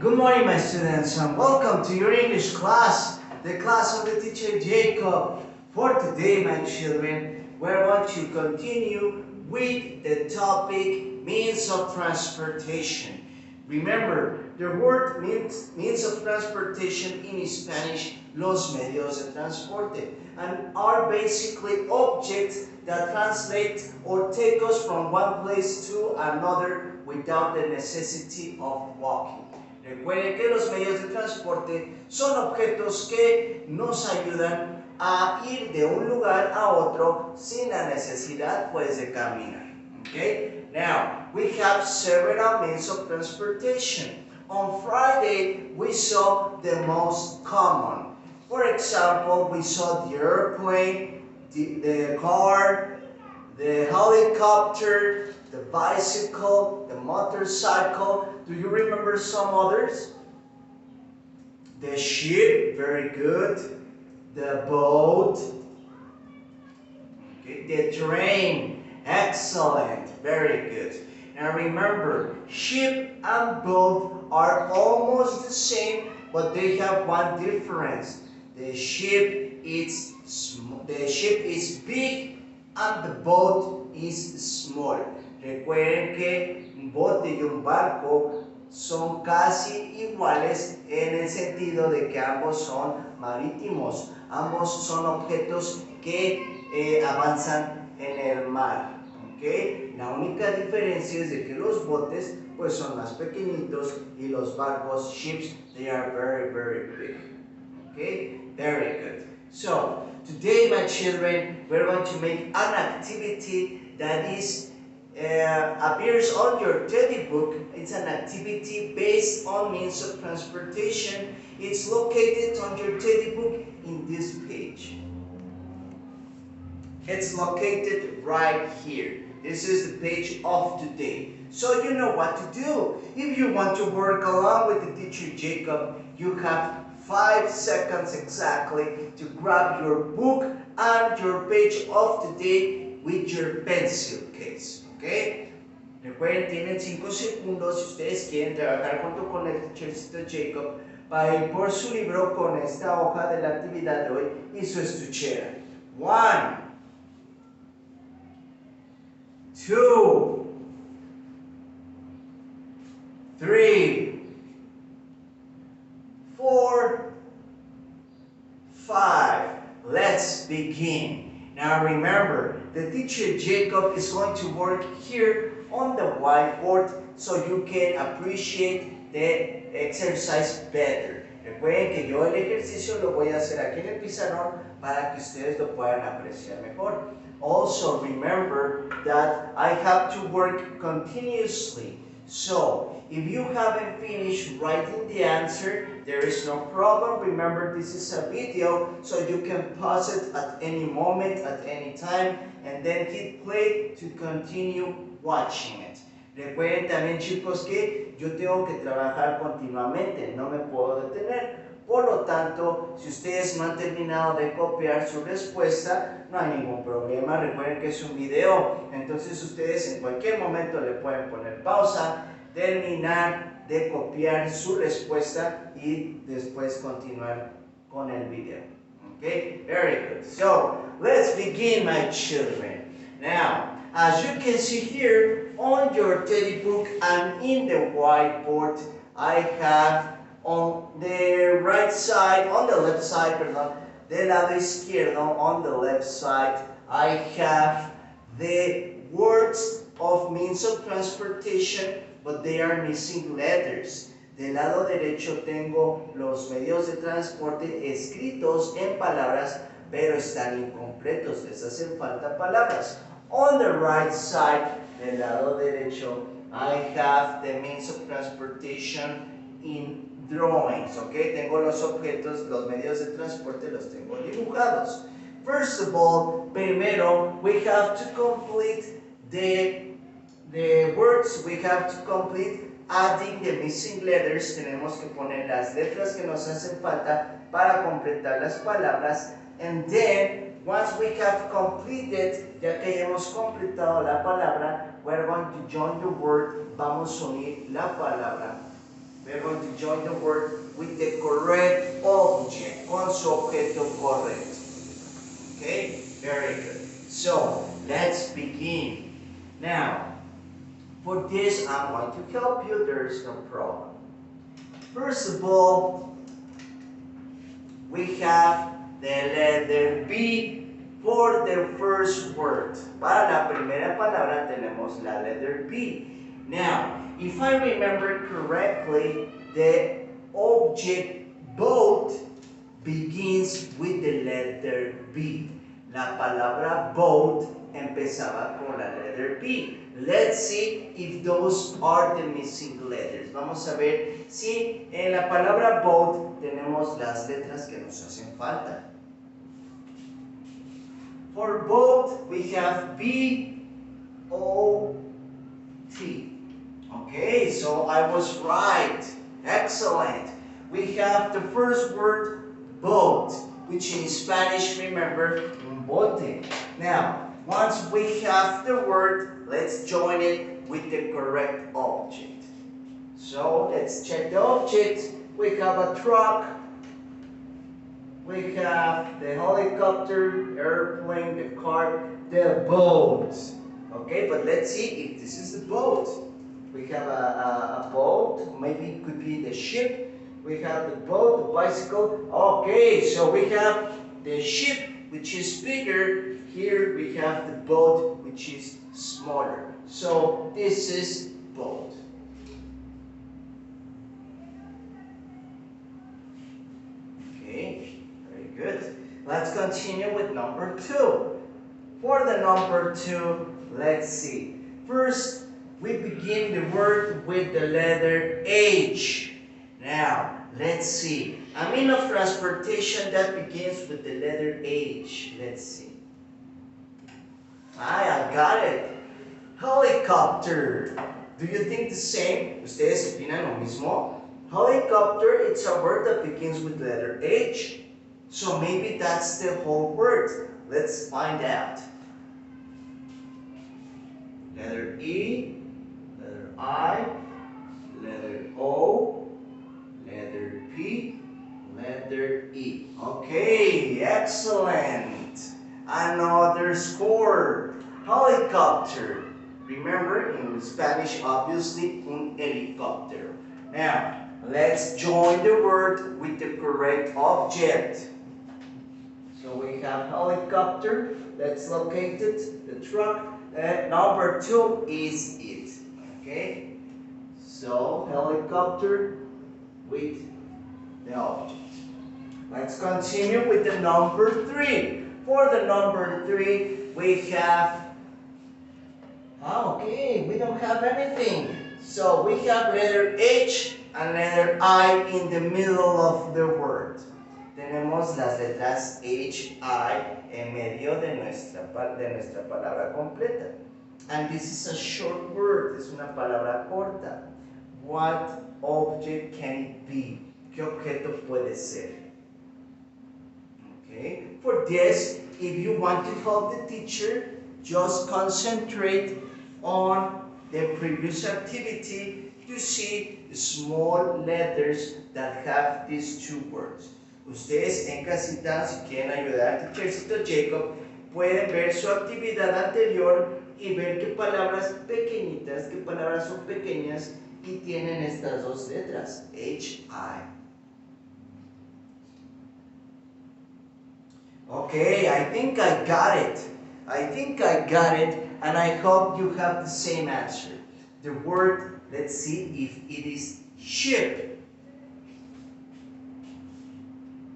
Good morning, my students, and welcome to your English class, the class of the teacher Jacob. For today, my children, we're going to continue with the topic means of transportation. Remember, the word means of transportation in Spanish, los medios de transporte, and are basically objects that translate or take us from one place to another without the necessity of walking. Recuerden que los medios de transporte son objetos que nos ayudan a ir de un lugar a otro sin la necesidad pues de caminar. Okay? Now, we have several means of transportation. On Friday, we saw the most common. For example, we saw the airplane, the car, the helicopter, the bicycle, the motorcycle. Do you remember some others? The ship, very good. The boat, okay. The train, excellent, very good. Now remember, ship and boat are almost the same, but they have one difference. The ship is big and the boat is small. Recuerden que un bote y un barco son casi iguales en el sentido de que ambos son marítimos, ambos son objetos que avanzan en el mar. ¿Okay? La única diferencia es de que los botes pues son más pequeñitos y los barcos, ships, they are very big. Okay? Very good. So, today my children, we're going to make an activity that is appears on your teddy book. It's an activity based on means of transportation. It's located on your teddy book in this page. It's located right here. This is the page of today. So you know what to do. If you want to work along with the teacher Jacob, you have 5 seconds exactly to grab your book and your page of today with your pencil case. ¿Okay? Recuerden, tienen 5 segundos si ustedes quieren trabajar junto con el teachercito Jacob para ir por su libro con esta hoja de la actividad de hoy y su estuchera. 1, 2, 3, 4, 5. Let's begin. Now remember, the teacher Jacob is going to work here on the whiteboard so you can appreciate the exercise better. Recuerden que yo el ejercicio lo voy a hacer aquí en el pizarrón para que ustedes lo puedan apreciar mejor. Also remember that I have to work continuously. So, if you haven't finished writing the answer, there is no problem. Remember, this is a video, so you can pause it at any moment, at any time, and then hit play to continue watching it. Recuerden también, chicos, que yo tengo que trabajar continuamente, no me puedo detener. Por lo tanto, si ustedes no han terminado de copiar su respuesta, no hay ningún problema. Recuerden que es un video, entonces ustedes en cualquier momento le pueden poner pausa, terminar de copiar su respuesta y después continuar con el video. Okay, very good. So, let's begin, my children. Now, as you can see here on your teddy book and in the whiteboard, I have on the right side, on the left side, perdón, del lado izquierdo, on the left side, I have the words of means of transportation, but they are missing letters. Del lado derecho tengo los medios de transporte escritos en palabras, pero están incompletos, les hacen falta palabras. On the right side, del lado derecho, I have the means of transportation in drawings, okay? Tengo los objetos, los medios de transporte los tengo dibujados. First of all, primero, we have to complete the words, we have to complete adding the missing letters. Tenemos que poner las letras que nos hacen falta para completar las palabras. And then, once we have completed, ya que hemos completado la palabra, we're going to join the word, vamos a unir la palabra. We're going to join join the word with the correct object, con su objeto correcto. Okay, very good. So, let's begin. Now, for this, I'm going to help you. There's no problem. First of all, we have the letter B for the first word. Para la primera palabra tenemos la letter B. Now, if I remember correctly, the object boat begins with the letter B. La palabra boat empezaba con la letter B. Let's see if those are the missing letters. Vamos a ver si en la palabra boat tenemos las letras que nos hacen falta. For boat, we have B-O-T. Okay, so I was right. Excellent. We have the first word, boat, which in Spanish, remember, un bote. Now, once we have the word, let's join it with the correct object. So, let's check the objects. We have a truck. We have the helicopter, airplane, the car, the boat. Okay, but let's see if this is the boat. We have a boat, maybe it could be the ship. We have the boat, the bicycle. Okay, so we have the ship, which is bigger. Here we have the boat, which is smaller. So this is boat. Okay, very good. Let's continue with number 2. For the number 2, let's see. First, we begin the word with the letter H. Now, let's see. A mean of transportation that begins with the letter H. Let's see. I got it. Helicopter. Do you think the same? ¿Ustedes opinan lo mismo? Helicopter, it's a word that begins with the letter H. So maybe that's the whole word. Let's find out. Letter E, letter I, letter O, letter P, letter E. Okay, excellent. Another score. Helicopter. Remember, in Spanish, obviously, un helicóptero. Now, let's join the word with the correct object. So we have helicopter, that's located, the truck. Number 2 is it. Okay? So, helicopter with the object. Let's continue with the number 3. For the number 3, we have, okay, we don't have anything. So we have letter H and letter I in the middle of the word. Tenemos las letras H, I en medio de nuestra palabra completa. And this is a short word, es una palabra corta. What object can it be? ¿Qué objeto puede ser? Okay. For this, if you want to help the teacher, just concentrate on the previous activity to see the small letters that have these 2 words. Ustedes en casita, si quieren ayudar al teachercito Jacob, pueden ver su actividad anterior y ver qué palabras pequeñitas, qué palabras son pequeñas y tienen estas 2 letras, H-I. Okay, I think I got it. And I hope you have the same answer. The word, let's see if it is ship.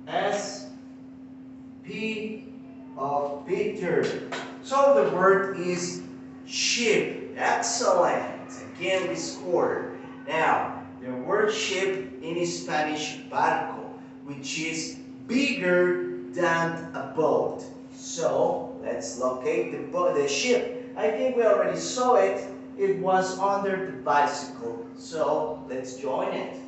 S-P of Peter. So the word is ship. Excellent. Again, we scored. Now, the word ship in Spanish, barco, which is bigger than a boat. So, let's locate the ship. I think we already saw it. It was under the bicycle. So, let's join it.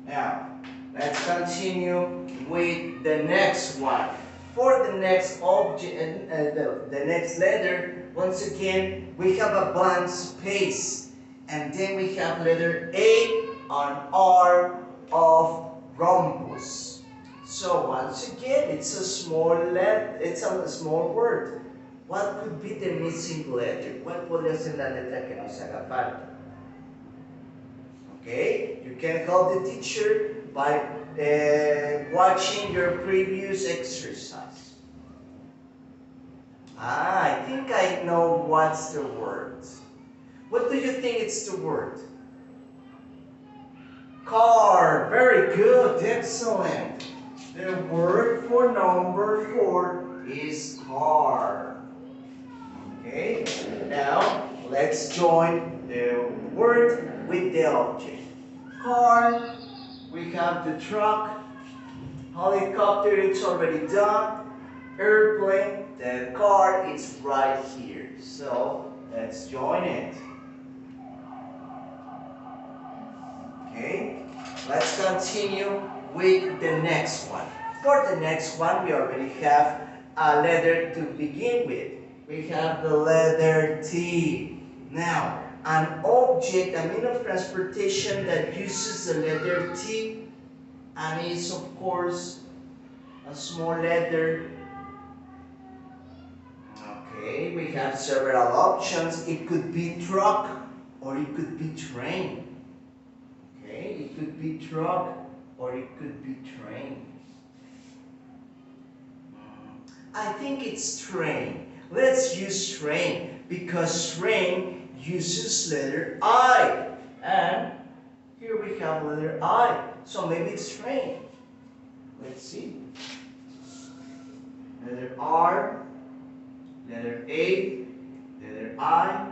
Now, let's continue with the next one. For the next object, the next letter, once again, we have a blank space. And then we have letter A and R of rhombus. So once again, it's a small word. What could be the missing letter? ¿Cuál podría ser la letra que nos haga falta? Okay, you can help the teacher by watching your previous exercise. I think I know what's the word. What do you think it's the word? Car. Very good. Excellent. The word for number 4 is car. Okay. Now, let's join the word with the object. Car. We have the truck. Helicopter, it's already done. Airplane. The car is right here. So, let's join it. Okay, let's continue with the next one. For the next one, we already have a letter to begin with. We have the letter T. Now, an object, a means of transportation that uses the letter T and is, of course, a small letter. Okay, we have several options. It could be truck or it could be train. Okay, it could be truck or it could be train. I think it's train. Let's use train because train uses letter I. And here we have letter I. So maybe it's train. Let's see. Letter R, letter A, letter I,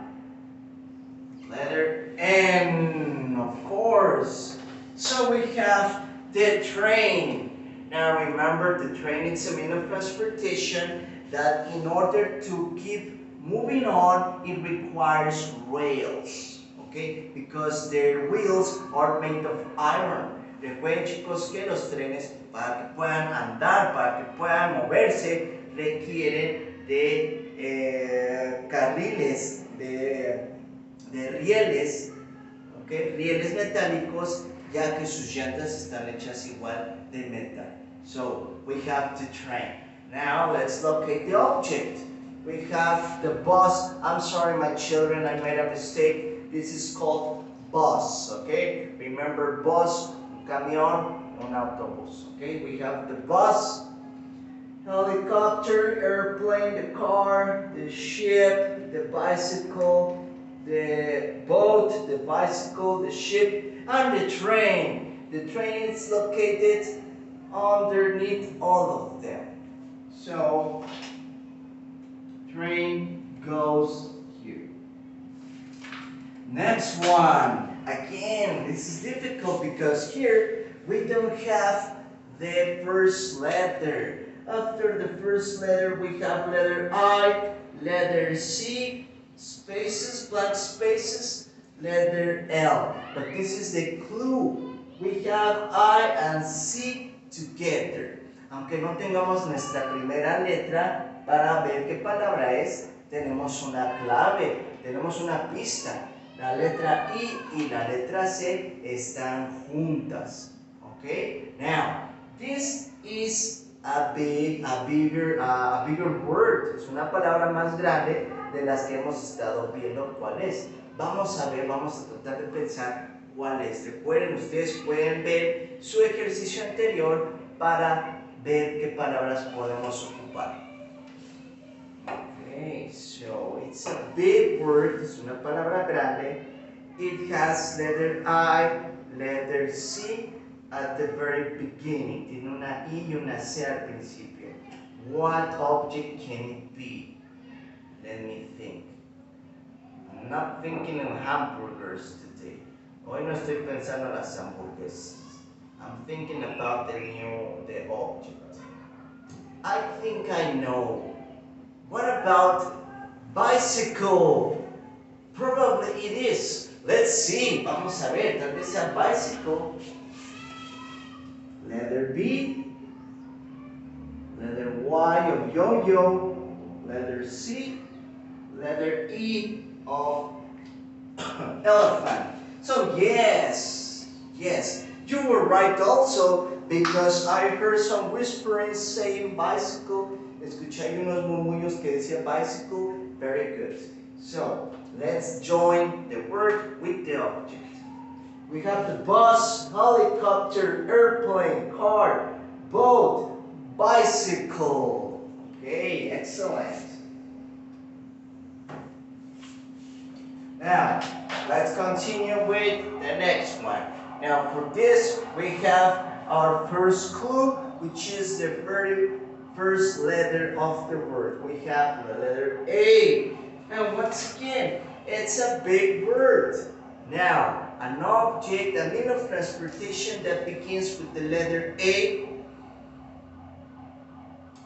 letter N, of course. So we have the train. Now remember, the train is a means of transportation that in order to keep moving on, it requires rails. Okay? Because their wheels are made of iron. Recuerden, chicos, que los trenes, para que puedan andar, para que puedan moverse, requieren de carriles, de rieles, okay, rieles metálicos, ya que sus llantas están hechas igual de metal. So we have the train. Now let's locate the object. We have the bus. I'm sorry, my children, I made a mistake. This is called bus. Okay, remember bus, un camión, un autobús. Okay, we have the bus, helicopter, airplane, the car, the ship, the bicycle, the boat, the bicycle, the ship, and the train. The train is located underneath all of them. So, train goes here. Next one. Again, this is difficult because here we don't have the first letter. After the first letter, we have letter I, letter C, spaces, blank spaces, letter L. But this is the clue. We have I and C together. Aunque no tengamos nuestra primera letra para ver qué palabra es, tenemos una clave, tenemos una pista. La letra I y la letra C están juntas. Okay? Now, this is a bigger word. Es una palabra más grande de las que hemos estado viendo cuál es. Vamos a ver, vamos a tratar de pensar cuál es. Recuerden, ustedes pueden ver su ejercicio anterior para ver qué palabras podemos ocupar. Okay, so it's a big word, es una palabra grande. It has letter I, letter C at the very beginning. Tiene una I y una C al principio. What object can it be? Let me think. I'm not thinking of hamburgers today. Hoy no estoy pensando en las hamburguesas. I'm thinking about the object. I think I know. What about bicycle? Probably it is. Let's see. Vamos a ver. Tal vez sea bicycle. Letter B. Letter Y of yo-yo. Letter C. Letter E of Elephant. So yes, you were right also because I heard some whispering saying bicycle. Escuché unos murmullos que decía bicycle. Very good. So let's join the word with the object. We have the bus, helicopter, airplane, car, boat, bicycle. Okay, excellent. Now, let's continue with the next one. Now, for this, we have our first clue, which is the very first letter of the word. We have the letter A. And once again, it's a big word. Now, an object, a means of transportation that begins with the letter A.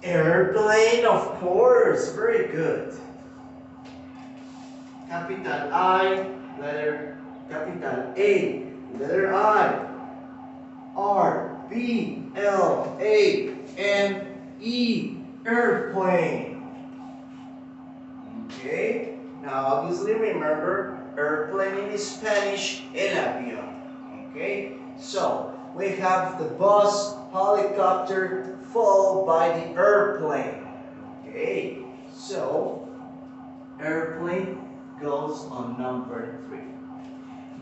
Airplane, of course. Very good. Capital I, letter capital A, letter I, R, B, L, A, N, E, airplane. Okay, now obviously remember, airplane in Spanish, el avión. Okay, so we have the bus, helicopter, followed by the airplane. Okay, so airplane goes on number 3.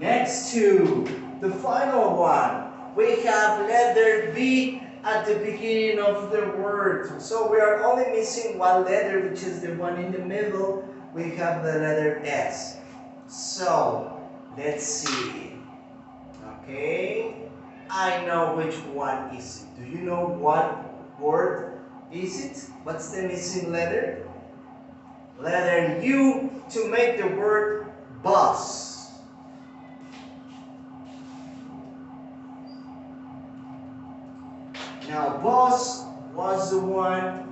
Next to the final one, we have letter B at the beginning of the word. So we are only missing one letter, which is the one in the middle. We have the letter S. So let's see. Okay, I know which one is it. Do you know what word is it? What's the missing letter? Letter U to make the word bus. Now, bus was the one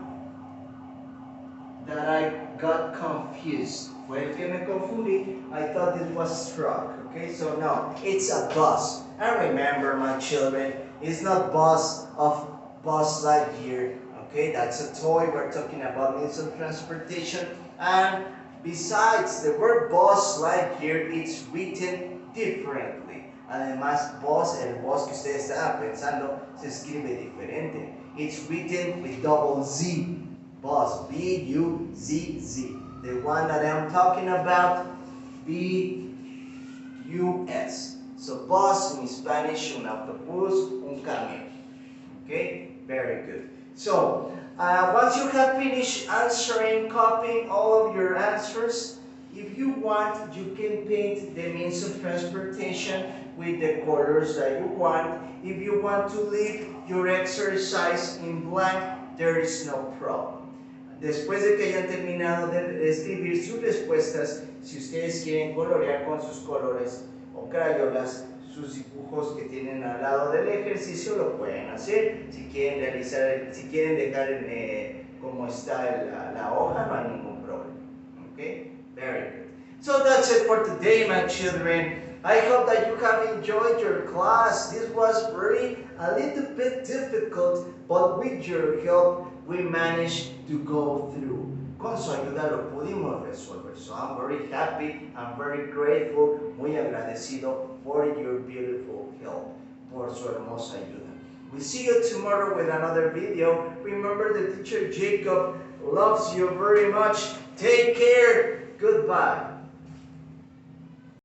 that I got confused. Fue el que me confundí. I thought it was truck. Okay, so no, it's a bus. And remember, my children, it's not bus of Buzz Lightyear. Okay, that's a toy. We're talking about means of transportation. And besides, the word Buzz Lightyear, it's written differently. Además, Buzz, el Buzz que ustedes estaban pensando, se escribe diferente. It's written with double Z. Buzz, B-U-Z-Z. The one that I'm talking about, B-U-S. So, bus in Spanish, un autobús, un camión. Okay, very good. So, once you have finished answering, copying all of your answers, if you want, you can paint the means of transportation with the colors that you want. If you want to leave your exercise in blank, there is no problem. Después de que hayan terminado de escribir sus respuestas, si ustedes quieren colorear con sus colores o crayolas, sus dibujos que tienen al lado del ejercicio lo pueden hacer. Si quieren dejar como está la hoja, no hay ningún problema. Okay, very good. So that's it for today, my children. I hope that you have enjoyed your class. This was a little bit difficult, but with your help, we managed to go through. Con su ayuda lo pudimos resolver. So I'm very happy, I'm very grateful, muy agradecido for your beautiful help, por su hermosa ayuda. We see you tomorrow with another video. Remember, the teacher Jacob loves you very much. Take care. Goodbye.